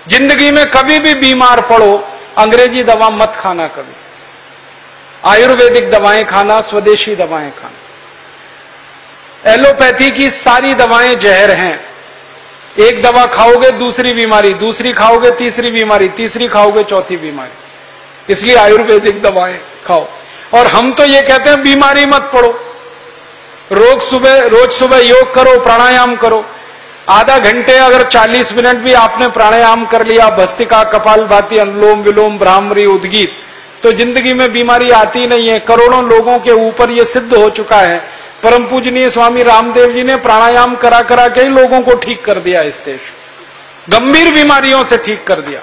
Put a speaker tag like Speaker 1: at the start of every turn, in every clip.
Speaker 1: जिंदगी में कभी भी बीमार पड़ो, अंग्रेजी दवा मत खाना कभी। आयुर्वेदिक दवाएं खाना, स्वदेशी दवाएं खाना। एलोपैथी की सारी दवाएं जहर हैं। एक दवा खाओगे दूसरी बीमारी, दूसरी खाओगे तीसरी बीमारी, तीसरी खाओगे चौथी बीमारी। इसलिए आयुर्वेदिक दवाएं खाओ। और हम तो ये कहते हैं बीमारी मत पड़ो, रोज सुबह योग करो, प्राणायाम करो। आधा घंटे अगर 40 मिनट भी आपने प्राणायाम कर लिया, भस्त्रिका, कपालभाति, अनुलोम विलोम, भ्रामरी, उद्गीत, तो जिंदगी में बीमारी आती नहीं है। करोड़ों लोगों के ऊपर यह सिद्ध हो चुका है। परम पूजनीय स्वामी रामदेव जी ने प्राणायाम करा करा के लोगों को ठीक कर दिया। इस देश गंभीर बीमारियों से ठीक कर दिया।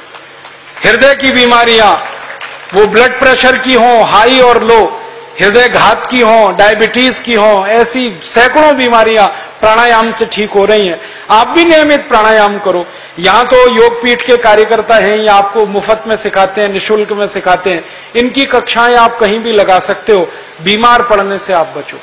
Speaker 1: हृदय की बीमारियां, वो ब्लड प्रेशर की हो, हाई और लो, हृदय घात की हो, डायबिटीज की हो, ऐसी सैकड़ों बीमारियां प्राणायाम से ठीक हो रही हैं। आप भी नियमित प्राणायाम करो। यहां तो योगपीठ के कार्यकर्ता हैं, या आपको मुफ्त में सिखाते हैं, निःशुल्क में सिखाते हैं। इनकी कक्षाएं आप कहीं भी लगा सकते हो। बीमार पड़ने से आप बचो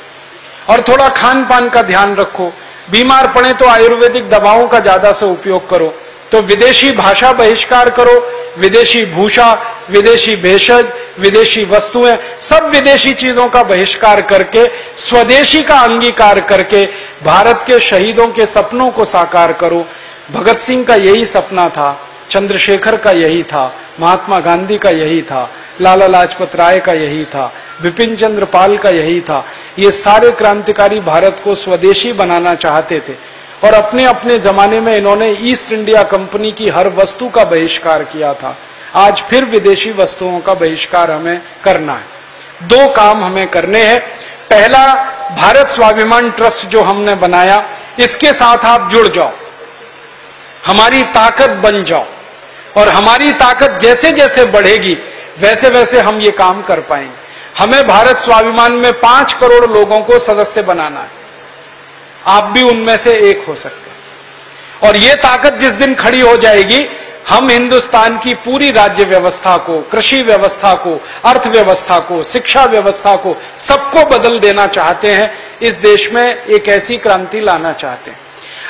Speaker 1: और थोड़ा खान पान का ध्यान रखो। बीमार पड़े तो आयुर्वेदिक दवाओं का ज्यादा से उपयोग करो। तो विदेशी भाषा बहिष्कार करो, विदेशी भूषा, विदेशी भेषज, विदेशी वस्तुएं, सब विदेशी चीजों का बहिष्कार करके स्वदेशी का अंगीकार करके भारत के शहीदों के सपनों को साकार करो। भगत सिंह का यही सपना था, चंद्रशेखर का यही था, महात्मा गांधी का यही था, लाला लाजपत राय का यही था, बिपिन चंद्र पाल का यही था। ये सारे क्रांतिकारी भारत को स्वदेशी बनाना चाहते थे और अपने अपने जमाने में इन्होंने ईस्ट इंडिया कंपनी की हर वस्तु का बहिष्कार किया था। आज फिर विदेशी वस्तुओं का बहिष्कार हमें करना है। दो काम हमें करने हैं। पहला, भारत स्वाभिमान ट्रस्ट जो हमने बनाया, इसके साथ आप जुड़ जाओ, हमारी ताकत बन जाओ। और हमारी ताकत जैसे जैसे बढ़ेगी वैसे वैसे हम ये काम कर पाएंगे। हमें भारत स्वाभिमान में 5 करोड़ लोगों को सदस्य बनाना है। आप भी उनमें से एक हो सकते हैं। और ये ताकत जिस दिन खड़ी हो जाएगी, हम हिंदुस्तान की पूरी राज्य व्यवस्था को, कृषि व्यवस्था को, अर्थव्यवस्था को, शिक्षा व्यवस्था को, सबको बदल देना चाहते हैं। इस देश में एक ऐसी क्रांति लाना चाहते हैं।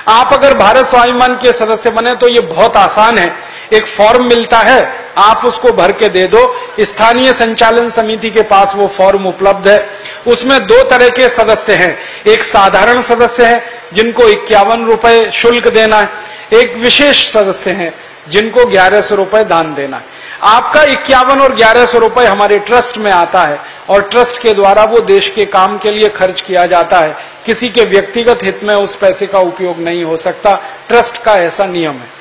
Speaker 1: आप अगर भारत स्वाभिमान के सदस्य बने तो ये बहुत आसान है। एक फॉर्म मिलता है, आप उसको भर के दे दो। स्थानीय संचालन समिति के पास वो फॉर्म उपलब्ध है। उसमें 2 तरह के सदस्य हैं। एक साधारण सदस्य है जिनको 51 रुपए शुल्क देना है। एक विशेष सदस्य हैं जिनको 1100 रुपए दान देना है। आपका 51 और 1100 रुपए हमारे ट्रस्ट में आता है और ट्रस्ट के द्वारा वो देश के काम के लिए खर्च किया जाता है। किसी के व्यक्तिगत हित में उस पैसे का उपयोग नहीं हो सकता। ट्रस्ट का ऐसा नियम है।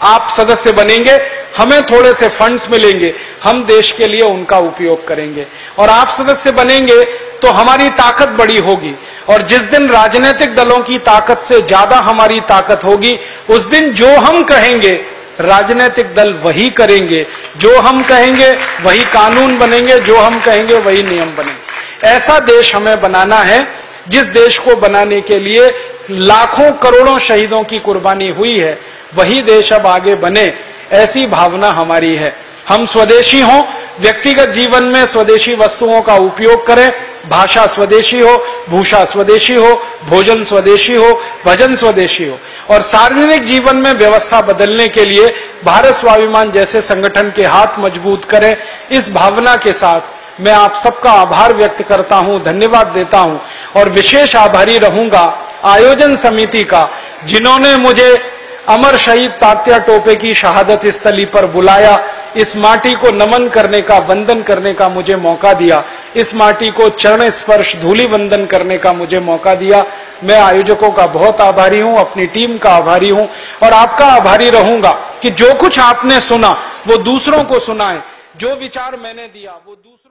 Speaker 1: आप सदस्य बनेंगे, हमें थोड़े से फंड्स मिलेंगे, हम देश के लिए उनका उपयोग करेंगे। और आप सदस्य बनेंगे तो हमारी ताकत बड़ी होगी। और जिस दिन राजनीतिक दलों की ताकत से ज्यादा हमारी ताकत होगी, उस दिन जो हम कहेंगे राजनीतिक दल वही करेंगे। जो हम कहेंगे वही कानून बनेंगे, जो हम कहेंगे वही नियम बनेंगे। ऐसा देश हमें बनाना है जिस देश को बनाने के लिए लाखों करोड़ों शहीदों की कुर्बानी हुई है। वही देश अब आगे बने, ऐसी भावना हमारी है। हम स्वदेशी हों, व्यक्तिगत जीवन में स्वदेशी वस्तुओं का उपयोग करें। भाषा स्वदेशी हो, भूषा स्वदेशी हो, भोजन स्वदेशी हो, भजन स्वदेशी हो। और सार्वजनिक जीवन में व्यवस्था बदलने के लिए भारत स्वाभिमान जैसे संगठन के हाथ मजबूत करें। इस भावना के साथ मैं आप सबका आभार व्यक्त करता हूं, धन्यवाद देता हूं। और विशेष आभारी रहूंगा आयोजन समिति का, जिन्होंने मुझे अमर शहीद तात्या टोपे की शहादत स्थली पर बुलाया। इस माटी को नमन करने का, वंदन करने का मुझे मौका दिया। इस माटी को चरण स्पर्श, धूलि वंदन करने का मुझे मौका दिया। मैं आयोजकों का बहुत आभारी हूं, अपनी टीम का आभारी हूं और आपका आभारी रहूंगा कि जो कुछ आपने सुना वो दूसरों को सुनाएं। जो विचार मैंने दिया वो दूसरों